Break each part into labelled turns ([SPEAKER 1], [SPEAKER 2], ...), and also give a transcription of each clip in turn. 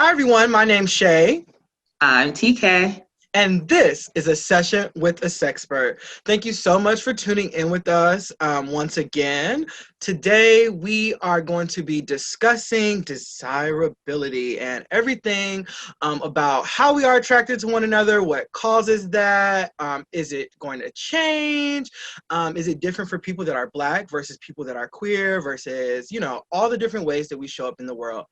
[SPEAKER 1] Hi, everyone. My name's Shay,
[SPEAKER 2] I'm TK.
[SPEAKER 1] and this is a session with a Sexpert. Thank you so much for tuning in with us once again. Today, we are going to be discussing desirability and everything about how we are attracted to one another, what causes that, is it going to change, is it different for people that are Black versus people that are queer versus, all the different ways that we show up in the world.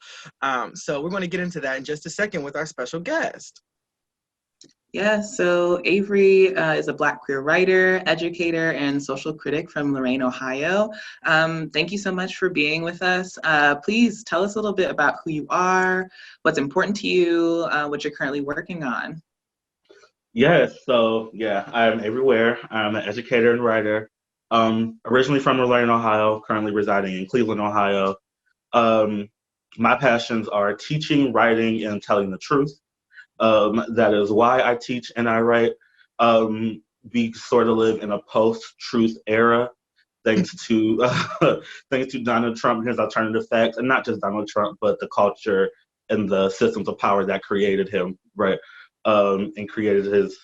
[SPEAKER 1] So we're going to get into that in just a second with our special guest.
[SPEAKER 2] Yeah, so Avery is a Black queer writer, educator, and social critic from Lorain, Ohio. Thank you so much for being with us. Please tell us a little bit about who you are, what's important to you, what you're currently working on.
[SPEAKER 3] I'm Avery Ware. I'm an educator and writer. Originally from Lorain, Ohio, currently residing in Cleveland, Ohio. Um, my passions are teaching, writing, and telling the truth. That is why I teach and I write. We sort of live in a post-truth era, thanks to thanks to Donald Trump and his alternative facts, and not just Donald Trump, but the culture and the systems of power that created him, right? And created his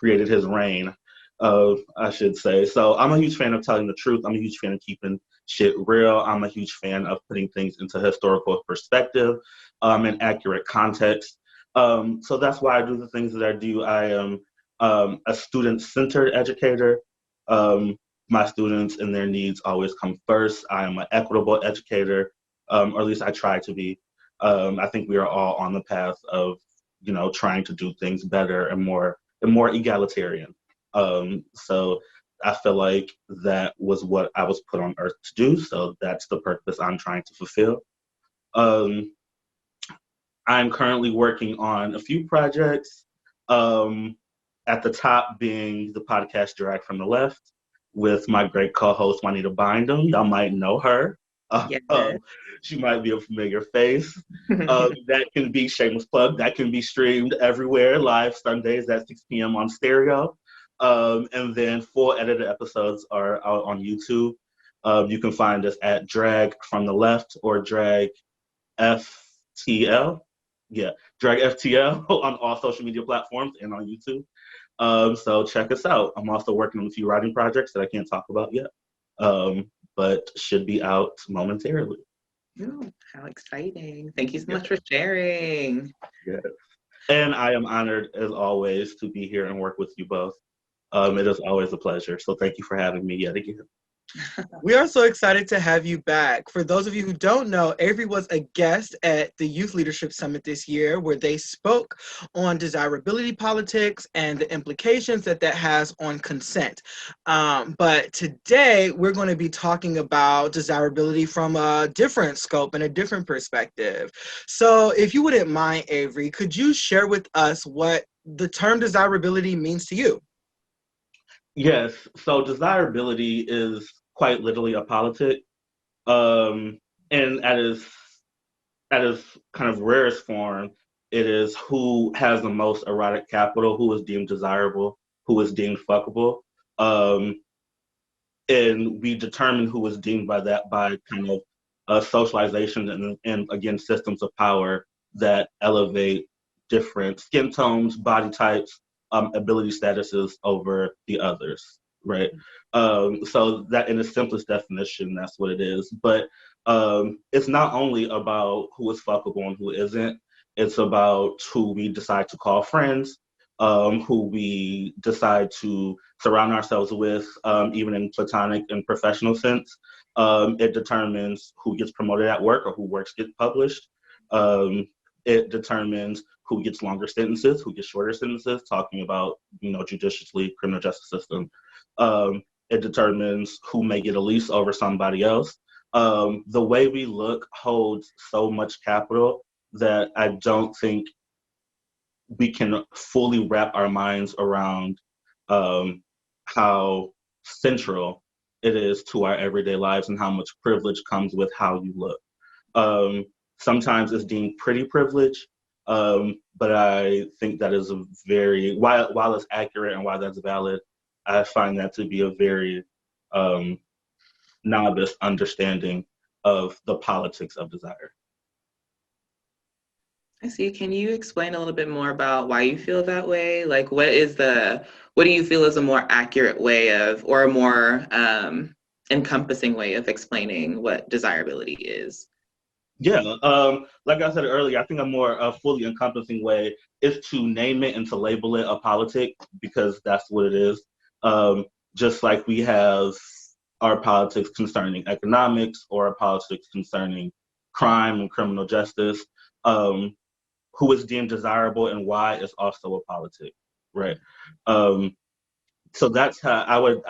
[SPEAKER 3] reign, I should say. So I'm a huge fan of telling the truth. I'm a huge fan of keeping shit real. I'm a huge fan of putting things into historical perspective and accurate context. So that's why I do the things that I do. I am a student-centered educator. My students and their needs always come first. I am an equitable educator, or at least I try to be. I think we are all on the path of, trying to do things better and more egalitarian. So I feel like that was what I was put on earth to do. So that's the purpose I'm trying to fulfill. Um, I'm currently working on a few projects. Um, at the top being the podcast Drag from the Left with my great co-host Juanita Bynum. Y'all might know her.
[SPEAKER 2] Yes.
[SPEAKER 3] She might be a familiar face. That can be shameless plug. That can be streamed everywhere live Sundays at 6 p.m. on stereo. And then full edited episodes are out on YouTube. You can find us at Drag from the Left or Drag FTL. Yeah, Drag FTL on all social media platforms and on YouTube. So check us out. I'm also working on a few writing projects that I can't talk about yet, but should be out momentarily.
[SPEAKER 2] Oh, how exciting. Thank you so
[SPEAKER 3] Yeah.
[SPEAKER 2] much for sharing.
[SPEAKER 3] Yeah. And I am honored, as always, to be here and work with you both. It is always a pleasure. So thank you for having me yet again.
[SPEAKER 1] We are so excited to have you back. For those of you who don't know, Avery was a guest at the Youth Leadership Summit this year, where they spoke on desirability politics and the implications that that has on consent. But today, we're going to be talking about desirability from a different scope and a different perspective. So if you wouldn't mind, Avery, could you share with us what the term desirability means to you?
[SPEAKER 3] Yes. So desirability is quite literally a politic. And at its kind of rarest form, it is who has the most erotic capital, who is deemed desirable, who is deemed fuckable. Um, and we determine who is deemed by that by kind of socialization and again, systems of power that elevate different skin tones, body types, ability statuses over the others, right? So that in the simplest definition, that's what it is. But it's not only about who is fuckable and who isn't. It's about who we decide to call friends, who we decide to surround ourselves with, even in platonic and professional sense. It determines who gets promoted at work or who works get published. Um, it determines who gets longer sentences, who gets shorter sentences, talking about, judiciously, criminal justice system. It determines who may get a lease over somebody else. The way we look holds so much capital that I don't think we can fully wrap our minds around um, how central it is to our everyday lives and how much privilege comes with how you look. Um, Sometimes it's deemed pretty privilege, but I think that is a very, while it's accurate and while that's valid, I find that to be a very um, novice understanding of the politics of desire.
[SPEAKER 2] I see. Can you explain a little bit more about why you feel that way? Like, what do you feel is a more accurate way of, or a more encompassing way of explaining what desirability is?
[SPEAKER 3] Yeah, like I said earlier, I think a more fully encompassing way is to name it and to label it a politic because that's what it is. Just like we have our politics concerning economics or our politics concerning crime and criminal justice, who is deemed desirable and why is also a politic, right? Um, so that's how I would,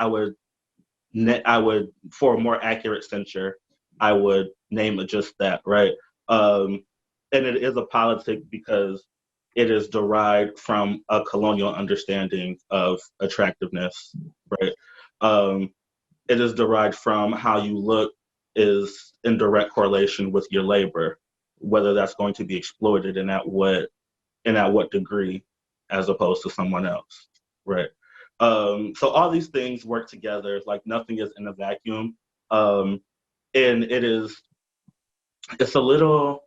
[SPEAKER 3] for a more accurate censure, I would name it just that, right? Um, and it is a politic because it is derived from a colonial understanding of attractiveness, right? Um, it is derived from how you look is in direct correlation with your labor, whether that's going to be exploited and at what degree, as opposed to someone else, right? So all these things work together. Like nothing is in a vacuum, um, and it's a little,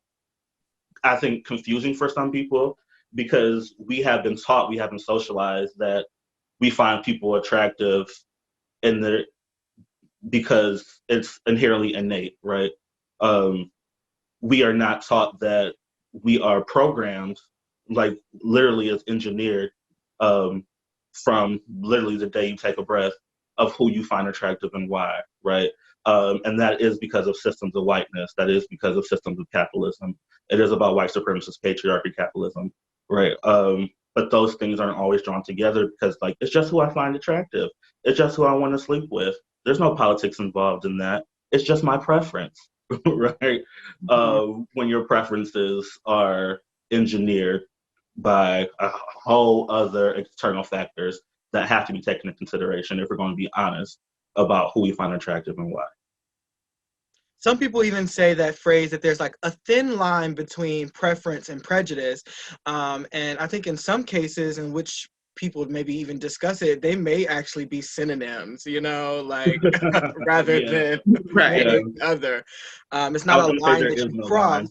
[SPEAKER 3] I think, confusing for some people because we have been socialized that we find people attractive in the because it's inherently innate, right? Um, we are not taught that we are programmed, like literally as engineered, um, from literally the day you take a breath of who you find attractive and why, right? And that is because of systems of whiteness. That is because of systems of capitalism. It is about white supremacist patriarchy capitalism, right? But those things aren't always drawn together because, like, it's just who I find attractive. It's just who I want to sleep with. There's no politics involved in that. It's just my preference, right? When your preferences are engineered by a whole other external factors that have to be taken into consideration if we're going to be honest about who we find attractive and why.
[SPEAKER 1] Some people even say that phrase that there's like a thin line between preference and prejudice. And I think in some cases in which people maybe even discuss it, they may actually be synonyms, like rather
[SPEAKER 3] Yeah,
[SPEAKER 1] than one
[SPEAKER 2] Right.
[SPEAKER 3] yeah.
[SPEAKER 1] or the other. It's
[SPEAKER 3] I
[SPEAKER 1] not
[SPEAKER 3] was
[SPEAKER 1] a
[SPEAKER 3] going to say
[SPEAKER 1] line
[SPEAKER 3] there
[SPEAKER 1] that
[SPEAKER 3] is
[SPEAKER 1] you
[SPEAKER 3] no line.
[SPEAKER 1] cross.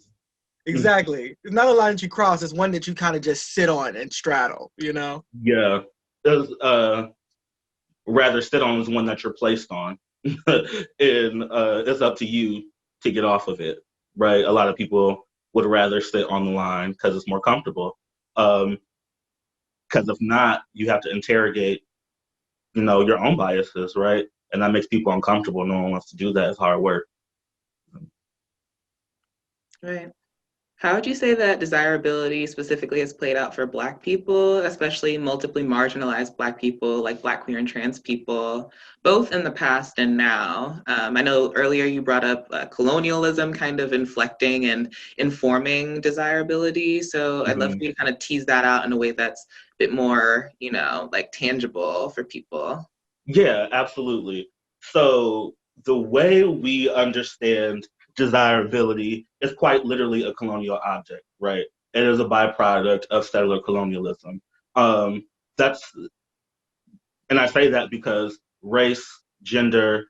[SPEAKER 1] Exactly. It's not a line that you cross. It's one that you kind of just sit on and straddle.
[SPEAKER 3] Yeah. There's, rather sit on is one that you're placed on. And it's up to you to get off of it, right? A lot of people would rather sit on the line because it's more comfortable. Because if not, you have to interrogate, your own biases, right? And that makes people uncomfortable. No one wants to do that. It's hard work.
[SPEAKER 2] Right. How would you say that desirability specifically has played out for Black people, especially multiply marginalized Black people, like Black, queer, and trans people, both in the past and now? I know earlier you brought up colonialism kind of inflecting and informing desirability. So I'd love
[SPEAKER 3] Mhm.
[SPEAKER 2] for you to kind of tease that out in a way that's a bit more, like tangible for people.
[SPEAKER 3] Yeah, absolutely. So the way we understand desirability is quite literally a colonial object, right? It is a byproduct of settler colonialism. Um, that's, and I say that because race, gender,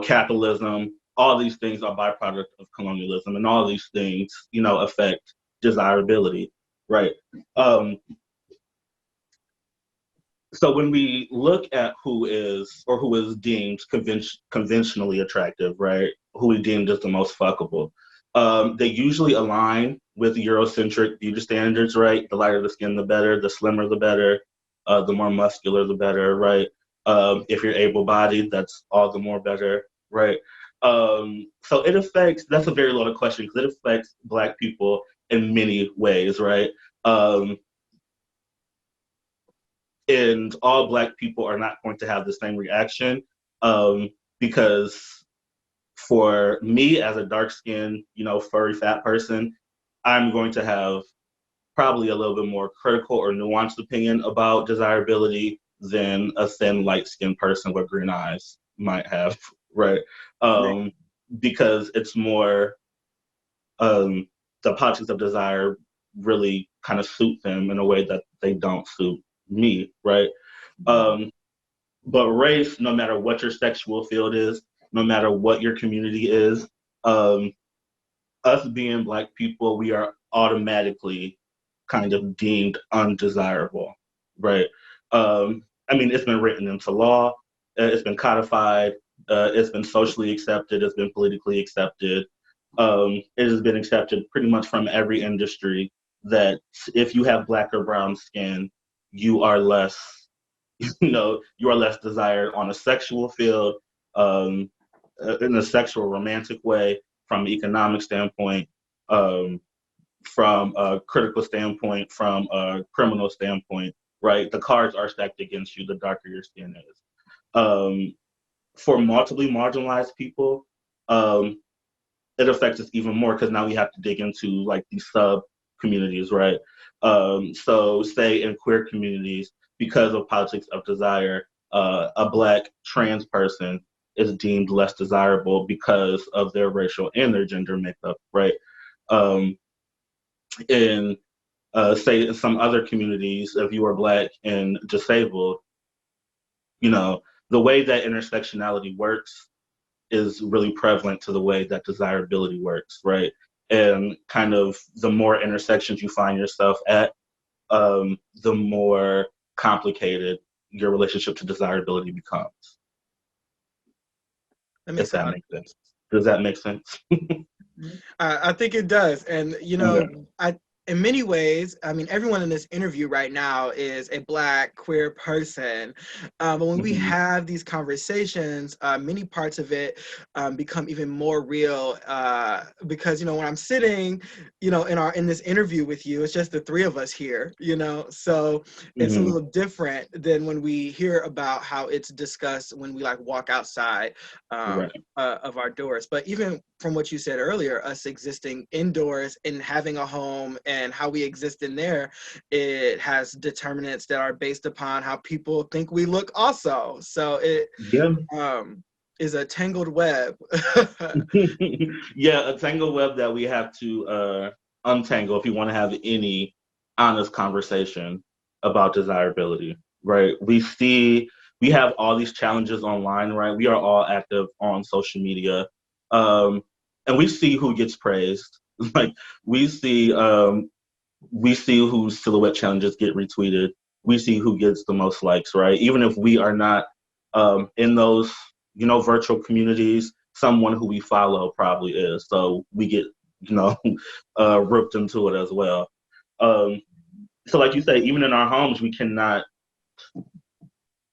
[SPEAKER 3] capitalism, all these things are byproduct of colonialism, and all these things, affect desirability, right? Um, so when we look at who is deemed conventionally attractive, right? Who is deemed as the most fuckable, they usually align with Eurocentric beauty standards, right? The lighter the skin, the better. The slimmer, the better. The more muscular, the better, right? If you're able-bodied, that's all the more better, right? So it affects. That's a very loaded question because it affects Black people in many ways, right? Um, and all Black people are not going to have the same reaction, because for me as a dark skinned, furry fat person, I'm going to have probably a little bit more critical or nuanced opinion about desirability than a thin light skinned person with green eyes might have, right?
[SPEAKER 2] Right.
[SPEAKER 3] um, because it's more, um, the politics of desire really kind of suit them in a way that they don't suit me, right? um, But race, no matter what your sexual field is, no matter what your community is, um, us being Black people, we are automatically kind of deemed undesirable, right? I mean, it's been written into law, it's been codified, it's been socially accepted, it's been politically accepted. It has been accepted pretty much from every industry that if you have black or brown skin, you are less, you are less desired on a sexual field, um, in a sexual romantic way, from an economic standpoint, um, from a critical standpoint, from a criminal standpoint, right? The cards are stacked against you the darker your skin is. For multiply marginalized people, it affects us even more because now we have to dig into like these sub communities, right? So say in queer communities, because of politics of desire, a black trans person is deemed less desirable because of their racial and their gender makeup, right? Um, in say in some other communities, if you are black and disabled, you know, the way that intersectionality works is really prevalent to the way that desirability works, right? And kind of the more intersections you find yourself at, the more complicated your relationship to desirability becomes.
[SPEAKER 1] That
[SPEAKER 3] If
[SPEAKER 1] makes a
[SPEAKER 3] that
[SPEAKER 1] lot of
[SPEAKER 3] makes sense. Does that make sense?
[SPEAKER 1] I think it does. And,
[SPEAKER 3] Okay.
[SPEAKER 1] in many ways, I mean, everyone in this interview right now is a Black queer person. But when we
[SPEAKER 3] Mhm.
[SPEAKER 1] have these conversations, many parts of it become even more real because, when I'm sitting, in this interview with you, it's just the three of us here, so it's a
[SPEAKER 3] Mhm.
[SPEAKER 1] little different than when we hear about how it's discussed when we like walk outside
[SPEAKER 3] Right.
[SPEAKER 1] of our doors. But even from what you said earlier, us existing indoors and having a home and how we exist in there, it has determinants that are based upon how people think we look also. So it
[SPEAKER 3] Yeah.
[SPEAKER 1] is a tangled web.
[SPEAKER 3] Yeah, a tangle web that we have to untangle if we want to have any honest conversation about desirability, right? We have all these challenges online, right? We are all active on social media, um, and we see who gets praised. Like we see, we see whose silhouette challenges get retweeted. We see who gets the most likes, right? Even if we are not in those, virtual communities, someone who we follow probably is. So we get, you know, roped into it as well. Um, so, like you say, even in our homes, we cannot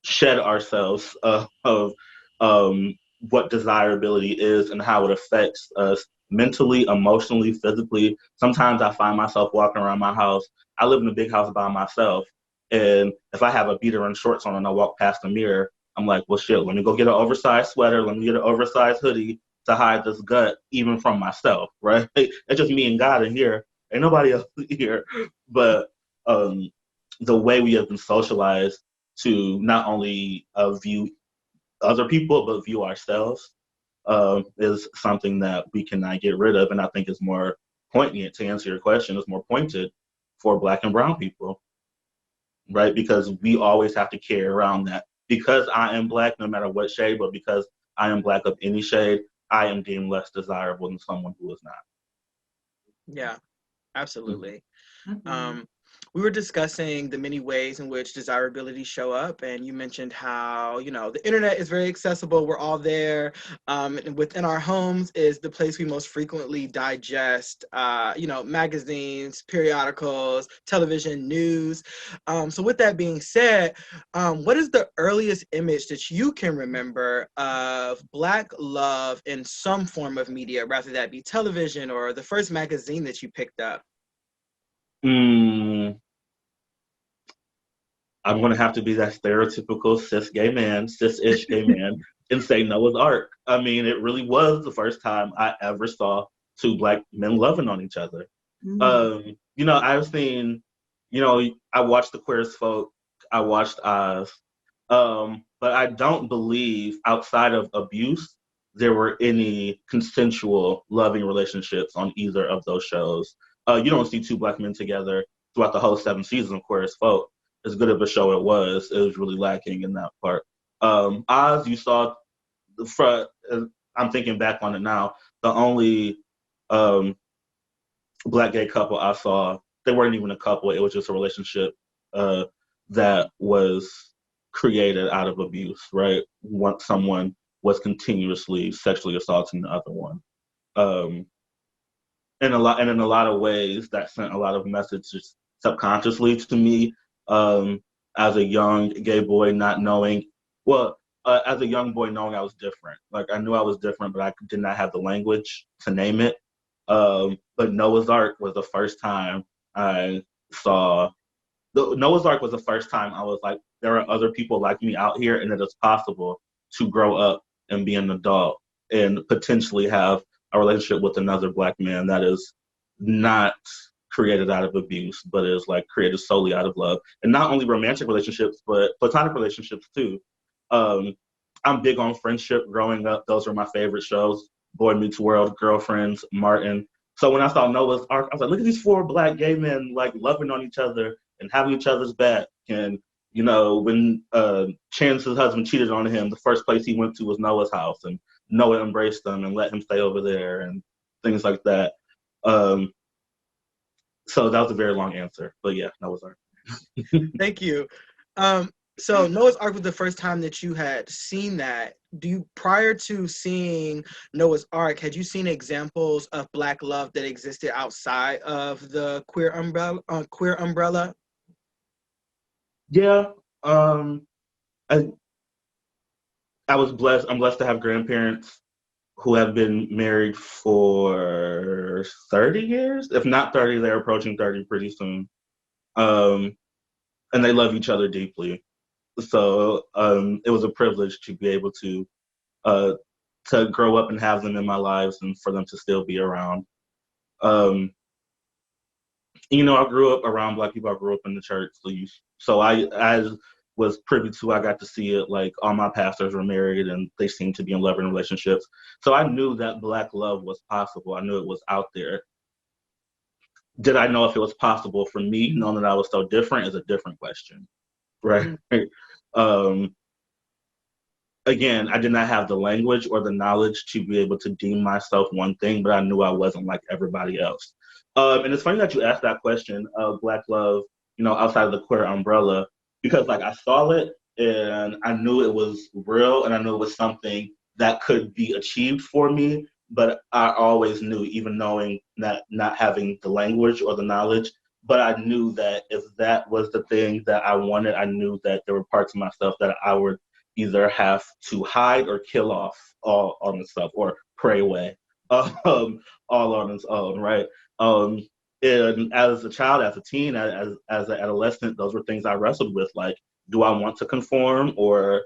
[SPEAKER 3] shed ourselves of what desirability is and how it affects us mentally, emotionally, physically. Sometimes I find myself walking around my house. I live in a big house by myself. And if I have a beater and shorts on and I walk past the mirror, I'm like, well, shit, let me go get an oversized sweater. Let me get an oversized hoodie to hide this gut, even from myself, right? It's just me and God in here. Ain't nobody else here. But um, the way we have been socialized to not only view other people but view ourselves is something that we cannot get rid of, and I think is more poignant to answer your question. Is more pointed for Black and Brown people, right? Because we always have to carry around that. Because I am Black, no matter what shade, but because I am Black of any shade, I am deemed less desirable than someone who is not.
[SPEAKER 1] Yeah, absolutely.
[SPEAKER 2] Mhm.
[SPEAKER 1] Um, we were discussing the many ways in which desirability show up, and you mentioned how the internet is very accessible. We're all there, and within our homes is the place we most frequently digest, magazines, periodicals, television, news. So, with that being said, what is the earliest image that you can remember of Black love in some form of media, rather that be television or the first magazine that you picked up?
[SPEAKER 3] Mm, I'm going to have to be that stereotypical cis-ish gay man, and say Noah's Ark. I mean, it really was the first time I ever saw two Black men loving on each other.
[SPEAKER 2] Mm.
[SPEAKER 3] I've seen, I watched The Queer as Folk, I watched Oz, but I don't believe outside of abuse there were any consensual loving relationships on either of those shows. You don't see two Black men together throughout the whole 7 seasons of Queer as Folk. As good of a show it was really lacking in that part. Oz, you saw, I'm thinking back on it now, the only um, Black gay couple I saw, they weren't even a couple. It was just a relationship that was created out of abuse, right? Once someone was continuously sexually assaulting the other one. Um, and in a lot of ways, that sent a lot of messages subconsciously to me as a young gay boy, not knowing, well, as a young boy knowing I was different. Like I knew I was different, but I did not have the language to name it. But Noah's Ark was the first time I saw. Noah's Ark was the first time I was like, there are other people like me out here, and it is possible to grow up and be an adult and potentially have a relationship with another Black man that is not created out of abuse, but is like created solely out of love. And not only romantic relationships, but platonic relationships too. Um, I'm big on friendship growing up. Those were my favorite shows. Boy Meets World, Girlfriends, Martin. So when I saw Noah's Ark, I was like, look at these four Black gay men like loving on each other and having each other's back. And, you know, when Chance's husband cheated on him, the first place he went to was Noah's house, and Noah embraced them and let him stay over there and things like that. So that was a very long answer, but yeah, Noah's Ark.
[SPEAKER 1] Thank you. So Noah's Ark was the first time that you had seen that. Prior to seeing Noah's Ark, had you seen examples of Black love that existed outside of the queer umbrella?
[SPEAKER 3] Yeah, I was blessed. I'm blessed to have grandparents who have been married for 30 years. If not 30, they're approaching 30 pretty soon. And they love each other deeply. So it was a privilege to be able uh, to grow up and have them in my lives and for them to still be around. Um, you know, I grew up around Black people. I grew up in the church. So I was privy to, I got to see it, like all my pastors were married and they seemed to be in loving relationships. So I knew that Black love was possible. I knew it was out there. Did I know if it was possible for me, knowing that I was so different, is a different question, right? um, Again, I did not have the language or the knowledge to be able to deem myself one thing, but I knew I wasn't like everybody else. And it's funny that you asked that question of Black love, you know, outside of the queer umbrella, because like I saw it and I knew it was real and I knew it was something that could be achieved for me. But I always knew, even knowing that not having the language or the knowledge, but I knew that if that was the thing that I wanted, I knew that there were parts of myself that I would either have to hide or kill off all on itself or pray away all on its own, right? Um, and as a child, as a teen, as an adolescent, those were things I wrestled with. Like, do I want to conform or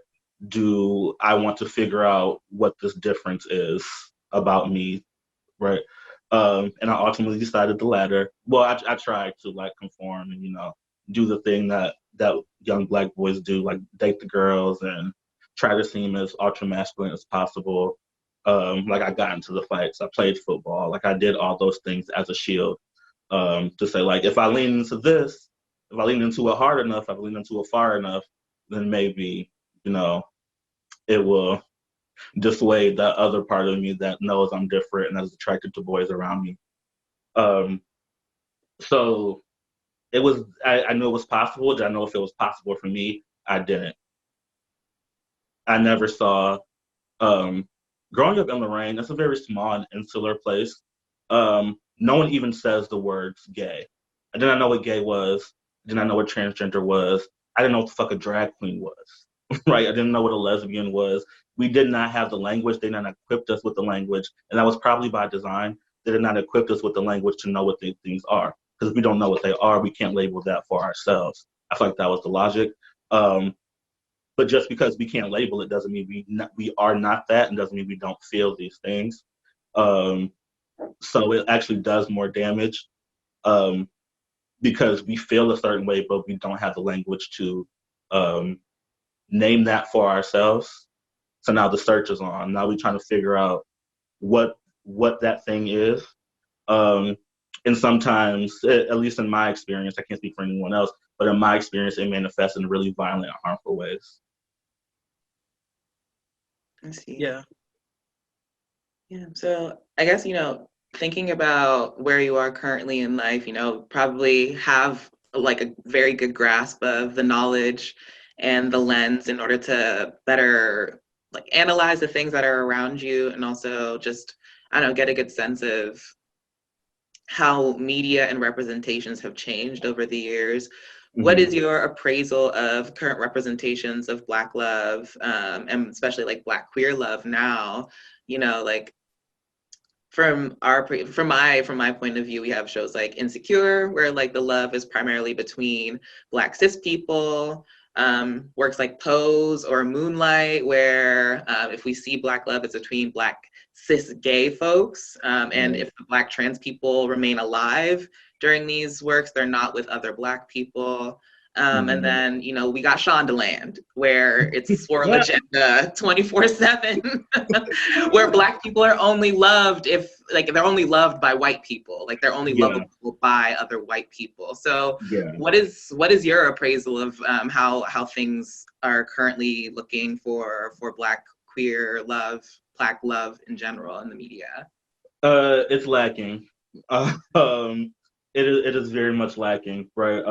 [SPEAKER 3] do I want to figure out what this difference is about me, right? And I ultimately decided the latter. Well, I tried to like conform and, you know, do the thing that young Black boys do, like date the girls and try to seem as ultra masculine as possible. Like I got into the fights, I played football, like I did all those things as a shield, to say like if I lean into this, if I lean into it hard enough, if I lean into it far enough, then maybe, you know, it will dissuade that other part of me that knows I'm different and is attracted to boys around me. Um, so it was, I knew it was possible. Did I know if it was possible for me? I didn't. I never saw, um, growing up in Lorraine, that's a very small and insular place. No one even says the words gay. I did not know what gay was. I did not know what transgender was. I didn't know what the fuck a drag queen was, right? I didn't know what a lesbian was. We did not have the language. They did not equip us with the language. And that was probably by design. They did not equip us with the language to know what these things are. Because if we don't know what they are, we can't label that for ourselves. I feel like that was the logic. Um, but just because we can't label it doesn't mean we are not that, and doesn't mean we don't feel these things. Um, so it actually does more damage, um, because we feel a certain way, but we don't have the language to um, name that for ourselves. So now the search is on. Now we're trying to figure out what that thing is. Um, and sometimes, at least in my experience, I can't speak for anyone else, but in my experience, it manifests in really violent and harmful ways.
[SPEAKER 2] I see.
[SPEAKER 1] Yeah.
[SPEAKER 2] Yeah. So I guess, you know, thinking about where you are currently in life, you know, probably have like a very good grasp of the knowledge and the lens in order to better like analyze the things that are around you, and also just, I don't know, get a good sense of how media and representations have changed over the years. What is your appraisal of current representations of Black love, and especially like Black queer love now? You know, like from my point of view, we have shows like Insecure, where like the love is primarily between Black cis people. Works like Pose or Moonlight, where if we see Black love, it's between Black cis gay folks. And if the Black trans people remain alive during these works, they're not with other Black people. And then, you know, we got Shondaland, where it's swirl agenda 24/7, where Black people are only loved if, like, they're only loved by white people, like they're only lovable by other white people. So what is your appraisal of how things are currently looking for Black queer love, Black love in general in the media?
[SPEAKER 3] It's lacking. It is very much lacking, right?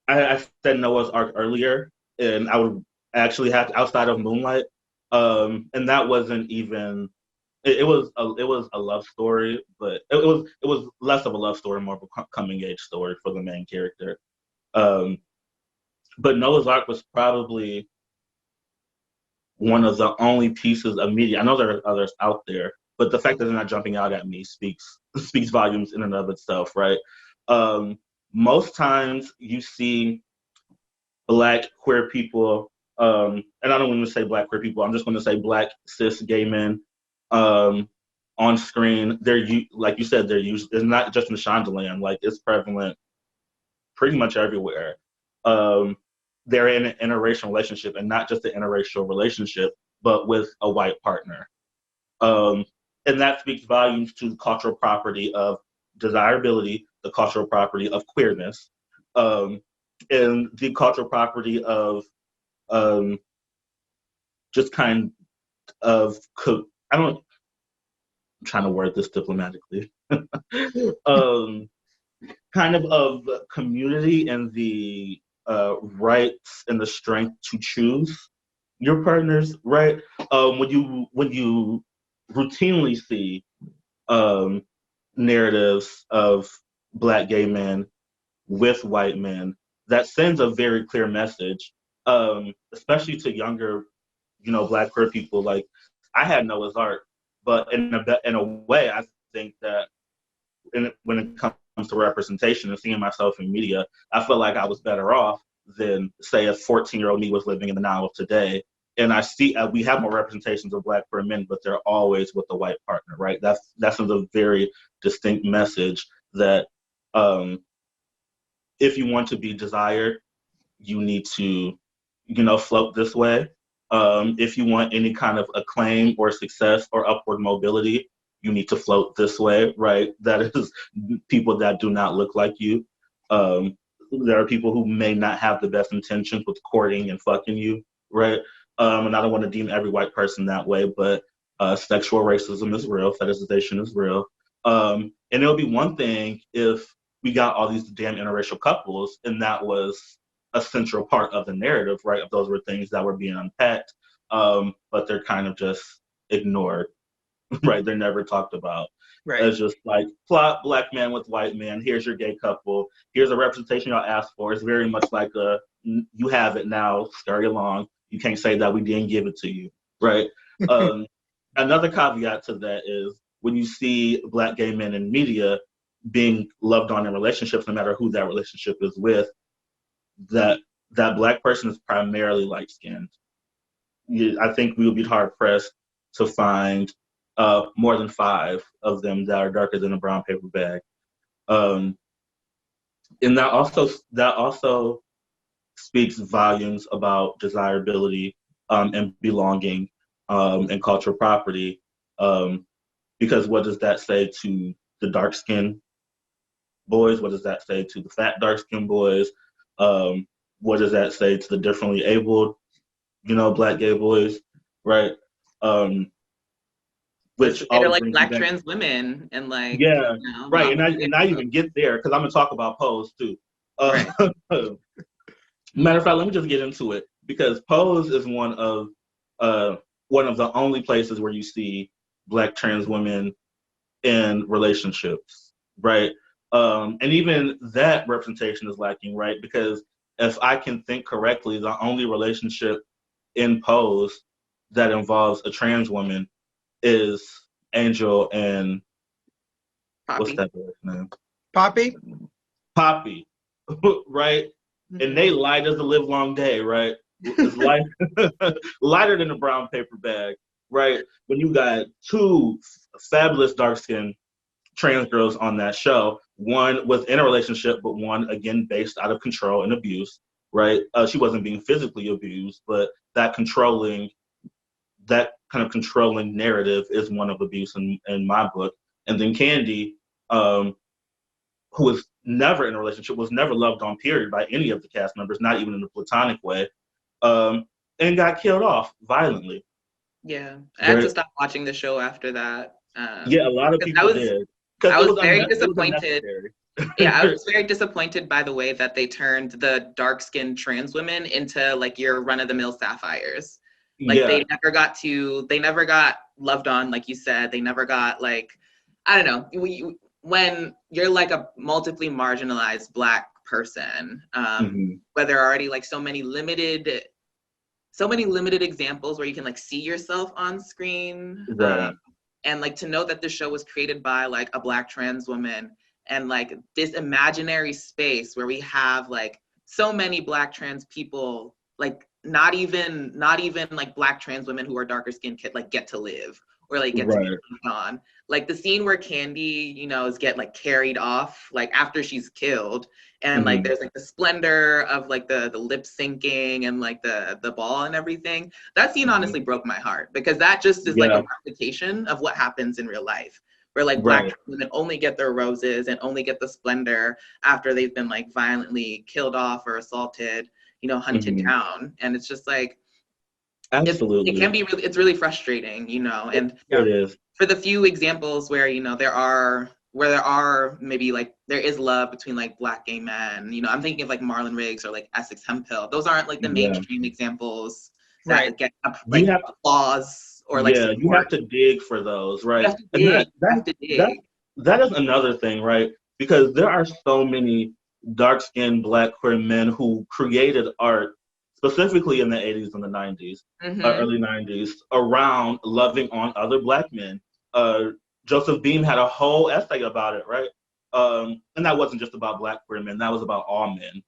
[SPEAKER 3] I said Noah's Ark earlier, and I would actually have to, outside of Moonlight, and that wasn't even. It was a love story, but it was less of a love story, more of a coming age story for the main character. But Noah's Ark was probably one of the only pieces of media. I know there are others out there, but the fact that they're not jumping out at me speaks volumes in and of itself, right? Most times you see Black queer people, and I don't want to say Black queer people, I'm just going to say Black cis gay men on screen. They're, like you said, they're used, it's not just in Shondaland, like it's prevalent pretty much everywhere. They're in an interracial relationship, and not just an interracial relationship, but with a white partner. And that speaks volumes to the cultural property of desirability, the cultural property of queerness, and the cultural property of just kind of, I'm trying to word this diplomatically, kind of community and the rights and the strength to choose your partners, right? When you routinely see narratives of Black gay men with white men, that sends a very clear message, especially to younger, Black queer people. Like, I had Noah's Ark, but in a way, I think that when it comes to representation and seeing myself in media, I felt like I was better off than, say, a 14-year-old me was living in the now of today. And I see we have more representations of Black queer men, but they're always with a white partner, right? That's a very distinct message that if you want to be desired, you need to, float this way. If you want any kind of acclaim or success or upward mobility, you need to float this way, right? That is people that do not look like you. There are people who may not have the best intentions with courting and fucking you, right? And I don't want to deem every white person that way, but sexual racism is real, fetishization is real. And it'll be one thing if we got all these damn interracial couples, and that was a central part of the narrative, right? If those were things that were being unpacked, but they're kind of just ignored, right? They're never talked about. Right. It's just like, plot Black man with white man, here's your gay couple, here's a representation y'all asked for. It's very much like you have it now, scurry along. You can't say that we didn't give it to you, right? Another caveat to that is when you see Black gay men in media being loved on in relationships, no matter who that relationship is with, that Black person is primarily light-skinned. I think we would be hard-pressed to find more than 5 of them that are darker than a brown paper bag. And that also speaks volumes about desirability and belonging and cultural property. Because what does that say to the dark-skinned boys? What does that say to the fat dark-skinned boys? What does that say to the differently abled, Black gay boys, right? which
[SPEAKER 2] They're
[SPEAKER 3] always
[SPEAKER 2] like
[SPEAKER 3] brings me
[SPEAKER 2] Black
[SPEAKER 3] back.
[SPEAKER 2] trans women and like,
[SPEAKER 3] Yeah, right. And I
[SPEAKER 2] non-binary
[SPEAKER 3] even get there because I'm gonna talk about Pose too.
[SPEAKER 2] folks. Right.
[SPEAKER 3] Matter of fact, let me just get into it because Pose is one of the only places where you see Black trans women in relationships, right? And even that representation is lacking, right? Because if I can think correctly, the only relationship in Pose that involves a trans woman is Angel and what's
[SPEAKER 2] Poppy.
[SPEAKER 3] that boy's name?
[SPEAKER 1] Poppy?
[SPEAKER 3] Poppy, right? And they light as the live long day, right? It's light, lighter than a brown paper bag, right? When you got two fabulous dark skinned trans girls on that show, one was in a relationship, but one again based out of control and abuse, right? She wasn't being physically abused, but that kind of controlling narrative is one of abuse in my book. And then Candy, who was never in a relationship, was never loved on, period, by any of the cast members, not even in a platonic way, and got killed off violently.
[SPEAKER 2] Yeah, I had to stop watching the show after that.
[SPEAKER 3] Yeah, a lot of people did. Because
[SPEAKER 2] I was very
[SPEAKER 3] it was
[SPEAKER 2] disappointed.
[SPEAKER 3] unnecessary.
[SPEAKER 2] Yeah, I was very disappointed by the way that they turned the dark-skinned trans women into like your run-of-the-mill sapphires. Like
[SPEAKER 3] Yeah.
[SPEAKER 2] they never got loved on, like you said. They never got like, I don't know. When you're like a multiply marginalized Black person, where there are already like so many limited examples where you can like see yourself on screen,
[SPEAKER 3] Right.
[SPEAKER 2] and like to know that this show was created by like a Black trans woman, and like this imaginary space where we have like so many Black trans people, like not even like Black trans women who are darker skinned get to live or like get to be on. Like the scene where Candy, is get like carried off like after she's killed, and like there's like the splendor of like the lip syncing and like the ball and everything. That scene honestly broke my heart because that just is like a replication of what happens in real life, where like Black women only get their roses and only get the splendor after they've been like violently killed off or assaulted, hunted down. And it's just like,
[SPEAKER 3] absolutely,
[SPEAKER 2] it can be really, it's really frustrating, and
[SPEAKER 3] it is.
[SPEAKER 2] For the few examples where, there are maybe like there is love between like Black gay men, I'm thinking of like Marlon Riggs or like Essex Hemphill. Those aren't like the mainstream examples that get like applause or like support.
[SPEAKER 3] You have to dig for those, right?
[SPEAKER 2] You have to dig.
[SPEAKER 3] That is another thing, right? Because there are so many dark-skinned Black queer men who created art, specifically in the 80s and the 90s, early 90s, around loving on other Black men. Joseph Beam had a whole essay about it, right? And that wasn't just about Black queer men, that was about all men,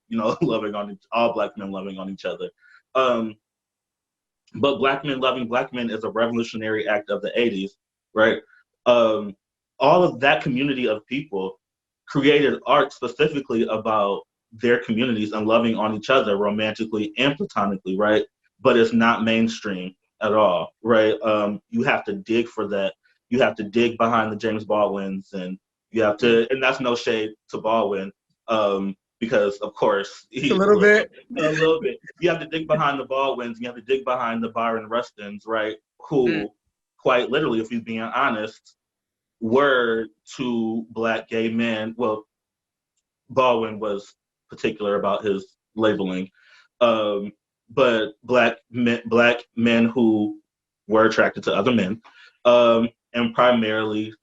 [SPEAKER 3] all Black men loving on each other. But Black men loving Black men is a revolutionary act of the 80s, right? All of that community of people created art specifically about their communities and loving on each other romantically and platonically, right? But it's not mainstream at all, right? You have to dig for that. You have to dig behind the James Baldwins, and you have to, and that's no shade to Baldwin, because of course
[SPEAKER 1] a little bit.
[SPEAKER 3] You have to dig behind the Baldwins. You have to dig behind the Byron Rustins, right? Who, quite literally, if you're being honest, were two Black gay men. Well, Baldwin was particular about his labeling, but Black men who were attracted to other men, and primarily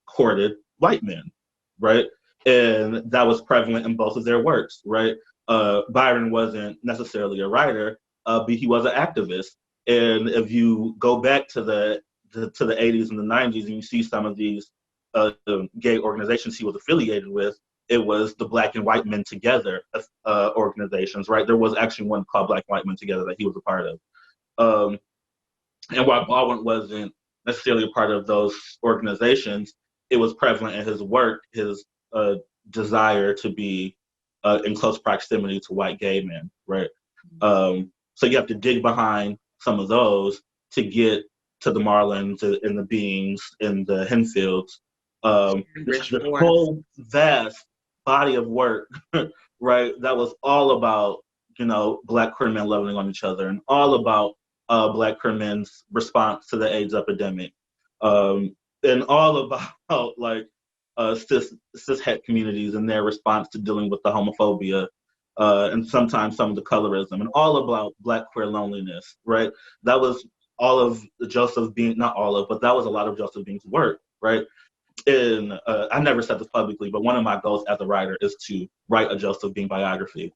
[SPEAKER 3] courted white men, right? And that was prevalent in both of their works, right? Byron wasn't necessarily a writer, but he was an activist. And if you go back to the 80s and the 90s, and you see some of these gay organizations he was affiliated with, it was the Black and White Men Together organizations, right? There was actually one called Black and White Men Together that he was a part of. And while Baldwin wasn't necessarily a part of those organizations, it was prevalent in his work, his desire to be in close proximity to white gay men, right? So you have to dig behind some of those to get to the Marlins and the Beams and the Henfields. This whole vast body of work, right? That was all about, Black queer men loving on each other and all about Black queer men's response to the AIDS epidemic. and all about like cis communities and their response to dealing with the homophobia, and sometimes some of the colorism, and all about Black queer loneliness, right? That was all of Joseph Bean, not all of, but that was a lot of Joseph Bean's work, right? And I never said this publicly, but one of my goals as a writer is to write a Joseph Bean biography.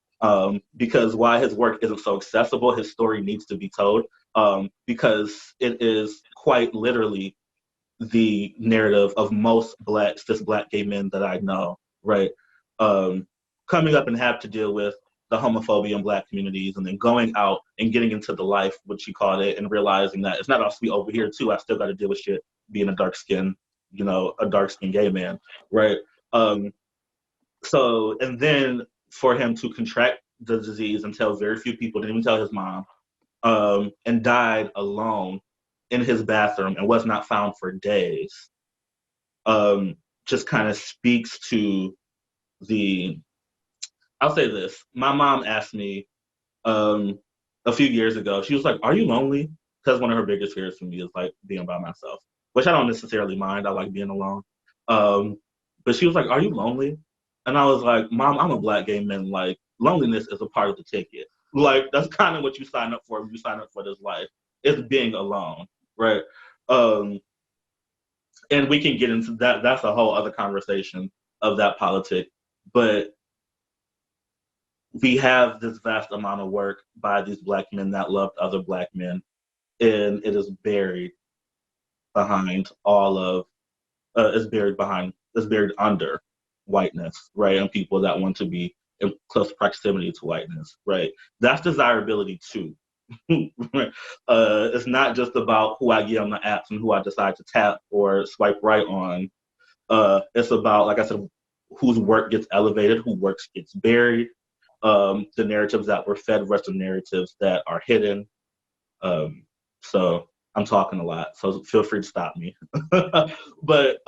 [SPEAKER 3] Because why his work isn't so accessible, his story needs to be told, because it is quite literally the narrative of most cis Black gay men that I know, right? Coming up and have to deal with the homophobia in Black communities, and then going out and getting into the life, which he called it, and realizing that it's not all sweet over here too. I still got to deal with shit being a dark-skinned gay man, right? So, and then for him to contract the disease and tell very few people, didn't even tell his mom, and died alone in his bathroom and was not found for days, just kind of speaks to I'll say this. My mom asked me a few years ago, she was like, "Are you lonely?" Because one of her biggest fears for me is like being by myself, which I don't necessarily mind. I like being alone. But she was like, "Are you lonely?" And I was like, "Mom, I'm a Black gay man. Like, loneliness is a part of the ticket. Like, that's kind of what you sign up for when you sign up for this life. It's being alone, right?" And we can get into that. That's a whole other conversation of that politic. But we have this vast amount of work by these Black men that loved other Black men, and it is buried behind it's buried under whiteness, right? And people that want to be in close proximity to whiteness, right? That's desirability too. It's not just about who I get on the apps and who I decide to tap or swipe right on. It's about, like I said, whose work gets elevated, whose work gets buried, the narratives that were fed versus narratives that are hidden. So I'm talking a lot, so feel free to stop me. But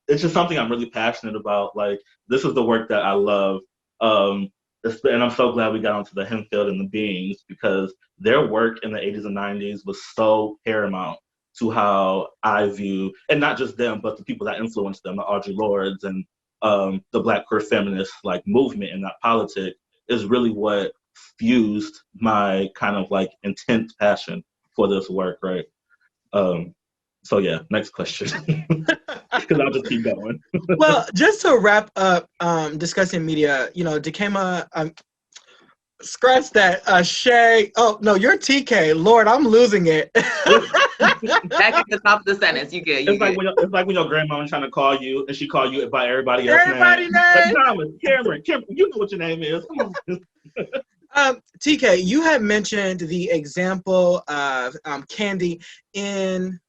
[SPEAKER 3] it's just something I'm really passionate about. Like, this is the work that I love. And I'm so glad we got onto the Hempfield and the Beings, because their work in the 80s and 90s was so paramount to how I view, and not just them, but the people that influenced them, the Audre Lordes and the Black queer feminist like movement and that politic is really what fused my kind of like intense passion for this work, right? So yeah, next question, because I'll just keep going.
[SPEAKER 1] Well, just to wrap up discussing media, Dikema, scratch that. Shay, oh no, you're TK. Lord, I'm losing it.
[SPEAKER 2] Back at the top of the sentence, you good.
[SPEAKER 3] It's like when your grandma was trying to call you and she called you by everybody else's name. Like, Thomas, Cameron, you know what your name is. Come on.
[SPEAKER 1] TK, you had mentioned the example of Candy in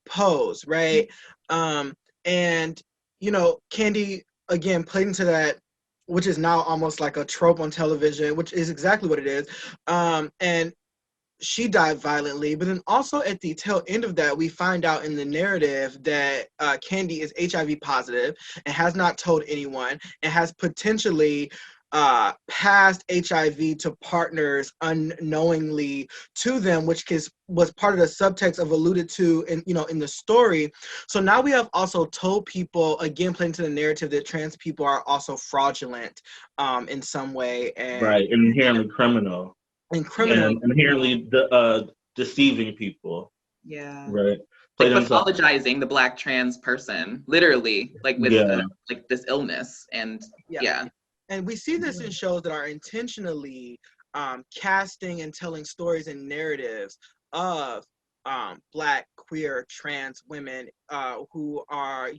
[SPEAKER 1] Pose, right? And Candy again played into that, which is now almost like a trope on television, which is exactly what it is. And she died violently, but then also at the tail end of that, we find out in the narrative that Candy is HIV positive and has not told anyone, and has potentially passed HIV to partners unknowingly to them, which was part of the subtext of alluded to in the story. So now we have also told people, again, playing to the narrative, that trans people are also fraudulent in some way, and
[SPEAKER 3] right, and inherently criminal.
[SPEAKER 1] And
[SPEAKER 3] inherently deceiving people.
[SPEAKER 2] Yeah.
[SPEAKER 3] Right.
[SPEAKER 2] Like pathologizing the Black trans person, literally, like with like this illness, and yeah.
[SPEAKER 1] And we see this in shows that are intentionally casting and telling stories and narratives of Black, queer, trans women who are,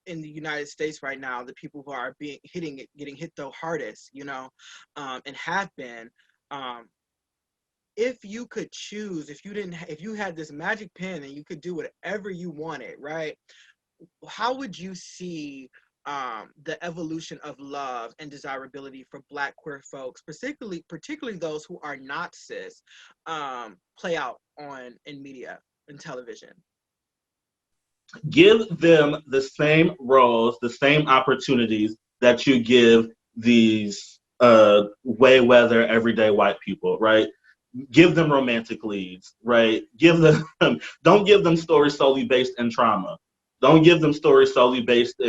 [SPEAKER 1] in the United States right now, the people who are getting hit the hardest, and have been. If you could choose, if you had this magic pen and you could do whatever you wanted, right? How would you see the evolution of love and desirability for Black queer folks, particularly those who are not cis, play out in media and television?
[SPEAKER 3] Give them the same roles, the same opportunities that you give these way weather everyday white people, right? give them romantic leads, right? Give them don't give them stories solely based in trauma. Don't give them stories solely based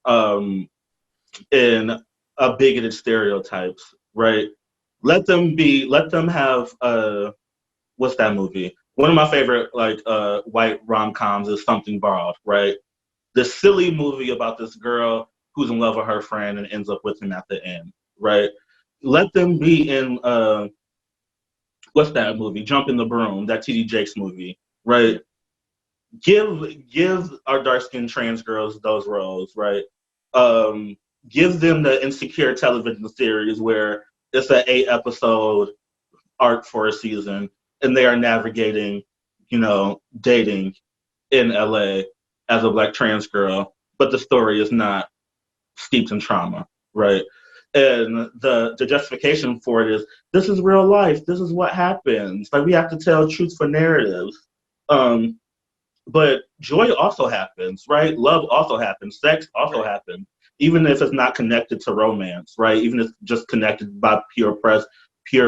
[SPEAKER 3] um, in bigoted stereotypes, right? Let them have what's that movie? One of my favorite white rom-coms is Something Borrowed, right? The silly movie about this girl who's in love with her friend and ends up with him at the end, right? Let them be in what's that movie? Jump in the Broom, that TD Jakes movie, right? Give our dark skinned trans girls those roles, right? Um, give them the Insecure television series where it's an 8 episode arc for a season, and they are navigating, dating in LA as a Black trans girl, but the story is not steeped in trauma, right? And the justification for it is this is real life. This is what happens. Like we have to tell truth for narratives. Um, but joy also happens, right? Love also happens. Sex also happens, even if it's not connected to romance, right? Even if it's just connected by pure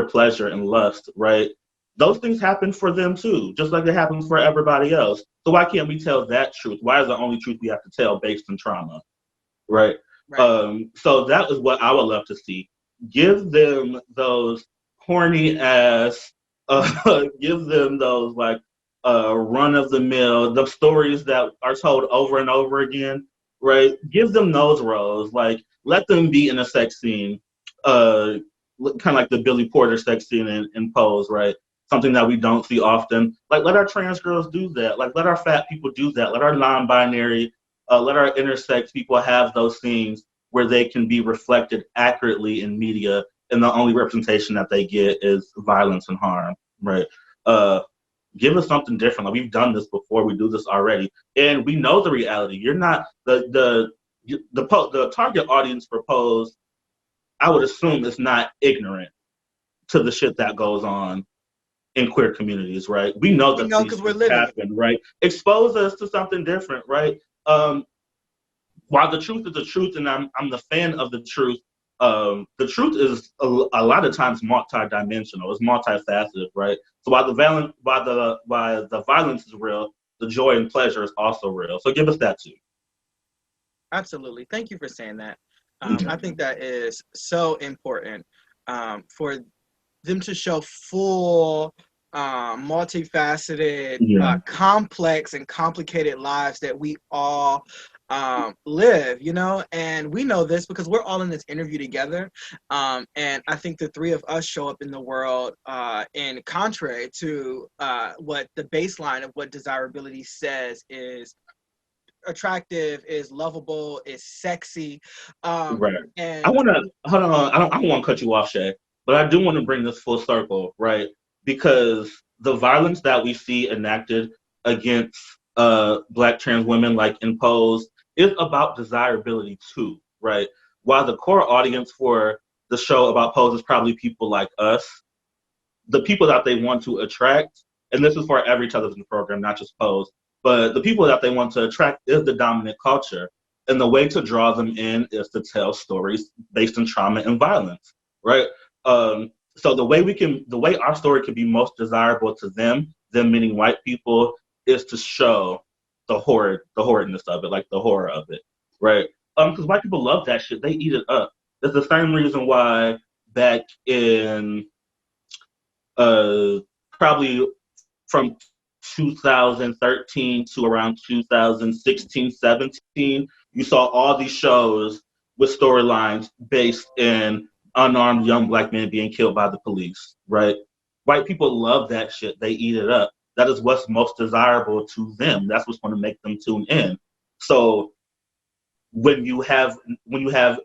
[SPEAKER 3] pleasure and lust, right? Those things happen for them too, just like it happens for everybody else. So why can't we tell that truth? Why is the only truth we have to tell based in trauma, right? So that is what I would love to see. Give them those horny ass, give them those like run of the mill, the stories that are told over and over again, right? Give them those roles. Like let them be in a sex scene, kind of like the Billy Porter sex scene in Pose, right? Something that we don't see often. Like let our trans girls do that. Like let our fat people do that. Let our non-binary, let our intersex people have those scenes where they can be reflected accurately in media, and the only representation that they get is violence and harm, right? Give us something different. Like we've done this before. We do this already, and we know the reality. You're not the target audience for Pose. I would assume is not ignorant to the shit that goes on in queer communities, right? We know that these things happen, right? Expose us to something different, right? While the truth is the truth, and I'm the fan of the truth. The truth is a lot of times multi-dimensional. It's multifaceted, right? So while the violence is real, the joy and pleasure is also real. So give us that too.
[SPEAKER 1] Absolutely. Thank you for saying that. I think that is so important for them to show full, multifaceted, complex and complicated lives that we all live, and we know this because we're all in this interview together. And I think the three of us show up in the world in contrary to what the baseline of what desirability says is attractive, is lovable, is sexy.
[SPEAKER 3] Right.
[SPEAKER 1] And
[SPEAKER 3] I want to hold on. I don't want to cut you off, Shay, but I do want to bring this full circle, right? Because the violence that we see enacted against Black trans women, like in Pose, is about desirability too, right? While the core audience for the show about Pose is probably people like us, the people that they want to attract, and this is for every television program, not just Pose, but the people that they want to attract is the dominant culture. And the way to draw them in is to tell stories based on trauma and violence, right? So the way our story can be most desirable to them meaning white people, is to show the horridness of it, like the horror of it, right? Because white people love that shit. They eat it up. It's the same reason why back in probably from 2013 to around 2016, 17, you saw all these shows with storylines based in unarmed young Black men being killed by the police, right? White people love that shit. They eat it up. That is what's most desirable to them. That's what's going to make them tune in. So when you have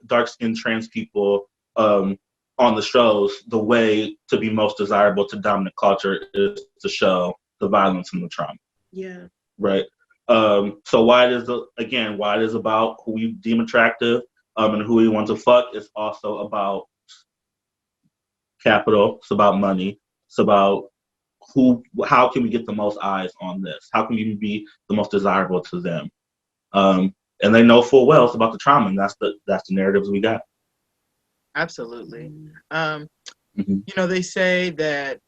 [SPEAKER 3] dark-skinned trans people on the shows, the way to be most desirable to dominant culture is to show the violence and the trauma.
[SPEAKER 2] Yeah.
[SPEAKER 3] Right. So why it is about who we deem attractive and who we want to fuck. It's also about capital. It's about money. It's about how can we get the most eyes on this? How can we be the most desirable to them? And they know full well it's about the trauma, and that's the narratives we got.
[SPEAKER 1] Absolutely. You know, they say that,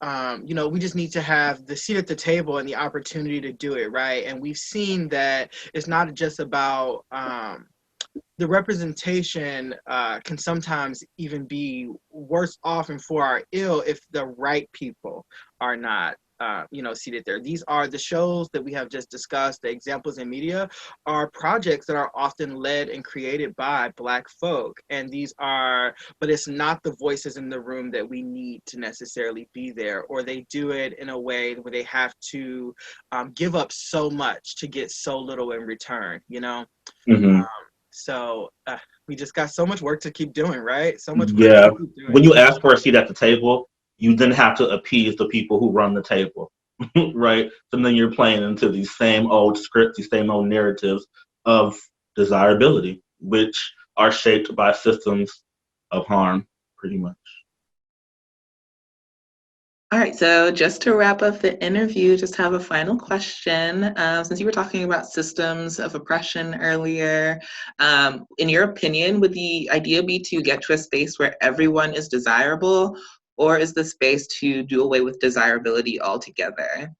[SPEAKER 1] you know, we just need to have the seat at the table and the opportunity to do it, right? And we've seen that it's not just about the representation can sometimes even be worse off and for our ill if the right people are not, you know, seated there. These are the shows that we have just discussed. The examples in media are projects that are often led and created by Black folk. And these are, but it's not the voices in the room that we need to necessarily be there, or they do it in a way where they have to give up so much to get so little in return, you know?
[SPEAKER 3] Mm-hmm.
[SPEAKER 1] So we just got so much work to keep doing, right? So much work
[SPEAKER 3] Yeah.
[SPEAKER 1] to keep doing.
[SPEAKER 3] When you ask for a seat at the table, you then have to appease the people who run the table, right? So then you're playing into these same old scripts, these same old narratives of desirability, which are shaped by systems of harm, pretty much.
[SPEAKER 2] All right, so just to wrap up the interview, just have a final question. Since you were talking about systems of oppression earlier, in your opinion, would the idea be to get to a space where everyone is desirable, or is the space to do away with desirability altogether?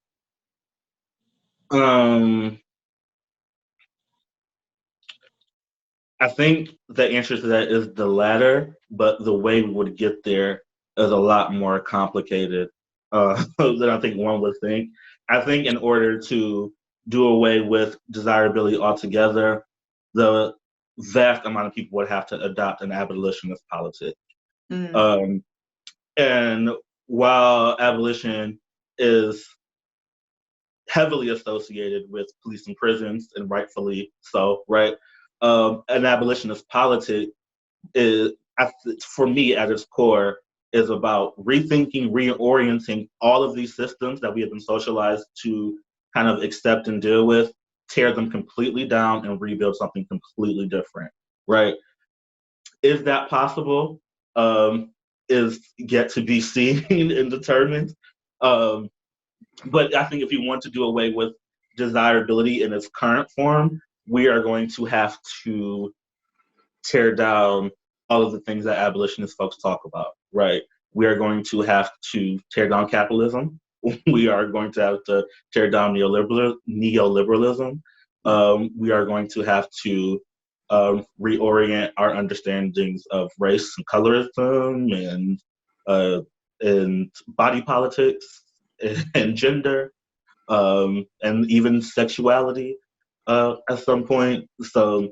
[SPEAKER 3] I think the answer to that is the latter, but the way we would get there is a lot more complicated than I think one would think. I think in order to do away with desirability altogether, the vast amount of people would have to adopt an abolitionist politic.
[SPEAKER 2] Mm.
[SPEAKER 3] And while abolition is heavily associated with police and prisons, and rightfully so, right? An abolitionist politic is, for me, at its core, is about rethinking, reorienting all of these systems that we have been socialized to kind of accept and deal with, tear them completely down, and rebuild something completely different, right? Is that possible? Is yet to be seen and determined. But I think if you want to do away with desirability in its current form, we are going to have to tear down all of the things that abolitionist folks talk about, right? We are going to have to tear down capitalism. We are going to have to tear down neoliberalism. We are going to have to reorient our understandings of race and colorism and body politics and gender and even sexuality at some point. So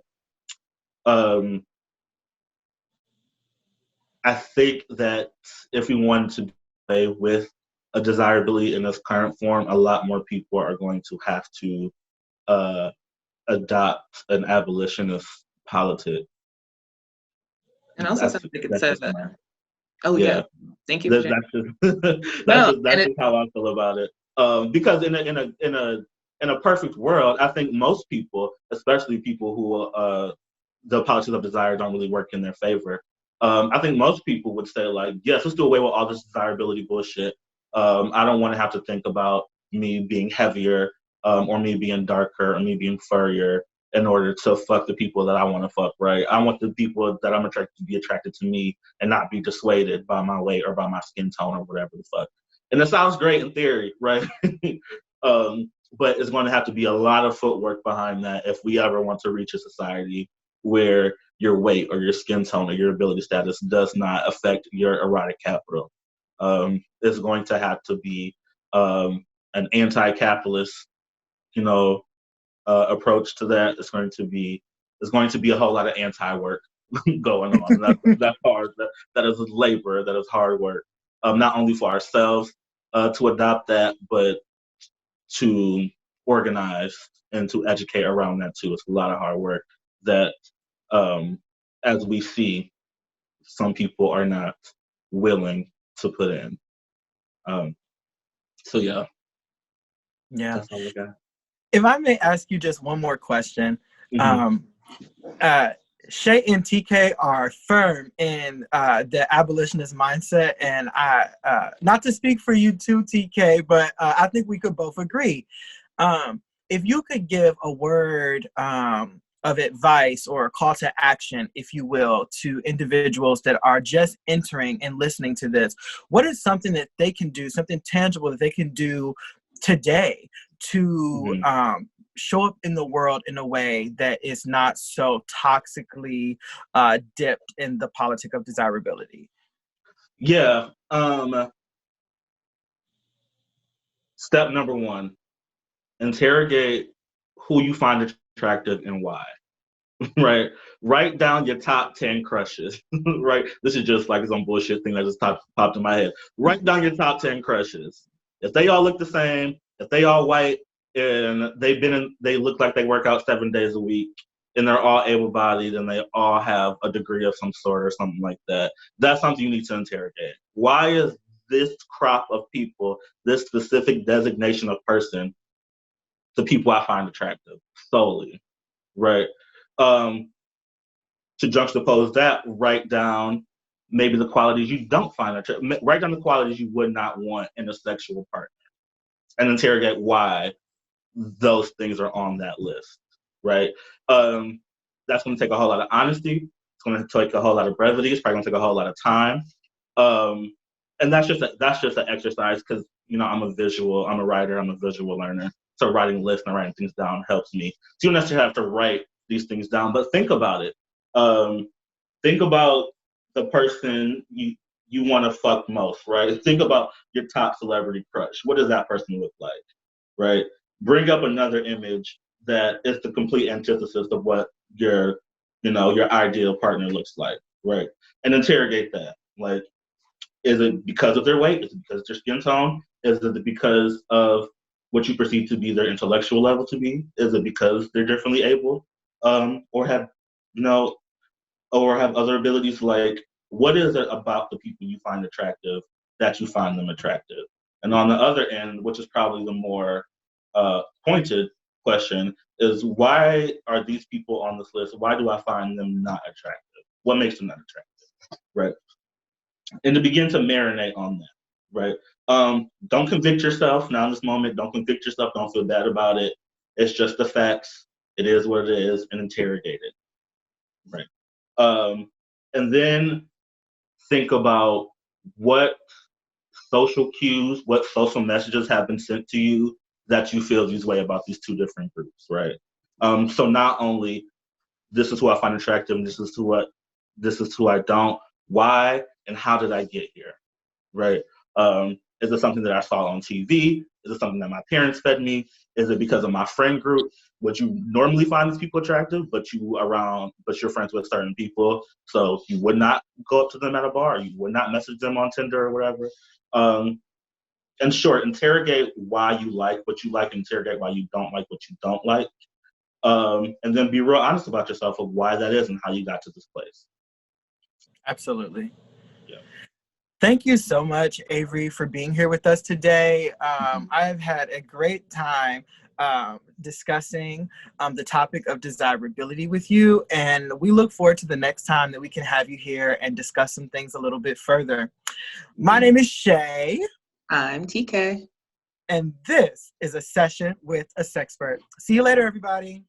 [SPEAKER 3] um, I think that if we wanted to play with a desirability in its current form, a lot more people are going to have to uh, adopt an abolitionist politic.
[SPEAKER 2] And also sounds like it's a, oh
[SPEAKER 3] yeah.
[SPEAKER 2] yeah, thank you for sharing.
[SPEAKER 3] That's just how I feel about it. Because in a perfect world, I think most people, especially people who the politics of desire don't really work in their favor. I think most people would say like, yes, let's do away with all this desirability bullshit. I don't want to have to think about me being heavier or me being darker or me being furrier in order to fuck the people that I want to fuck, right? I want the people that I'm attracted to be attracted to me and not be dissuaded by my weight or by my skin tone or whatever the fuck. And it sounds great in theory, right? But it's going to have to be a lot of footwork behind that if we ever want to reach a society where your weight or your skin tone or your ability status does not affect your erotic capital. It's going to have to be an anti-capitalist, approach to that. There's going to be a whole lot of anti-work going on. That's hard. That is labor. That is hard work. Not only for ourselves to adopt that, but to organize and to educate around that too. It's a lot of hard work that, as we see, some people are not willing to put in. So yeah.
[SPEAKER 1] Yeah.
[SPEAKER 3] That's all I got.
[SPEAKER 1] If I may ask you just one more question. Shay and TK are firm in the abolitionist mindset, and not to speak for you too, TK, but I think we could both agree. If you could give a word of advice or a call to action, if you will, to individuals that are just entering and listening to this, what is something that they can do, something tangible that they can do today to show up in the world in a way that is not so toxically dipped in the politic of desirability?
[SPEAKER 3] Yeah. Step number one, interrogate who you find attractive and why. Right? Write down your top 10 crushes. Right? This is just like some bullshit thing that just popped in my head. Write down your top 10 crushes. If they all look the same, if they all white and they look like they work out 7 days a week and they're all able-bodied and they all have a degree of some sort or something like that, that's something you need to interrogate. Why is this crop of people, this specific designation of person, the people I find attractive solely, right? To juxtapose that, write down maybe the qualities you don't find attractive. Write down the qualities you would not want in a sexual partner, and interrogate why those things are on that list, right? That's going to take a whole lot of honesty. It's going to take a whole lot of brevity. It's probably going to take a whole lot of time. And that's just an exercise because I'm a writer, I'm a visual learner. So writing lists and writing things down helps me. So you don't necessarily have to write these things down, but think about it. Think about the person you want to fuck most, right? Think about your top celebrity crush. What does that person look like, right? Bring up another image that is the complete antithesis of what your ideal partner looks like, right? And interrogate that. Like, is it because of their weight? Is it because of their skin tone? Is it because of what you perceive to be their intellectual level to be? Is it because they're differently able, or have other abilities? Like, what is it about the people you find attractive that you find them attractive? And on the other end, which is probably the more pointed question, is why are these people on this list? Why do I find them not attractive? What makes them not attractive, right? And to begin to marinate on that, right? Don't convict yourself now in this moment. Don't convict yourself. Don't feel bad about it. It's just the facts. It is what it is, and interrogate it, right? And then think about what social cues, what social messages have been sent to you that you feel this way about these two different groups, right? So not only this is who I find attractive, and this is who I don't. Why and how did I get here, right? Is it something that I saw on TV? Is it something that my parents fed me? Is it because of my friend group? Would you normally find these people attractive, but you're friends with certain people, so you would not go up to them at a bar, you would not message them on Tinder or whatever. In short, interrogate why you like what you like, interrogate why you don't like what you don't like, and then be real honest about yourself of why that is and how you got to this place.
[SPEAKER 1] Absolutely.
[SPEAKER 3] Yeah.
[SPEAKER 1] Thank you so much, Avery, for being here with us today. I've had a great time discussing the topic of desirability with you, and we look forward to the next time that we can have you here and discuss some things a little bit further. My name is Shay.
[SPEAKER 2] I'm TK.
[SPEAKER 1] And this is a session with a Sexpert. See you later, everybody.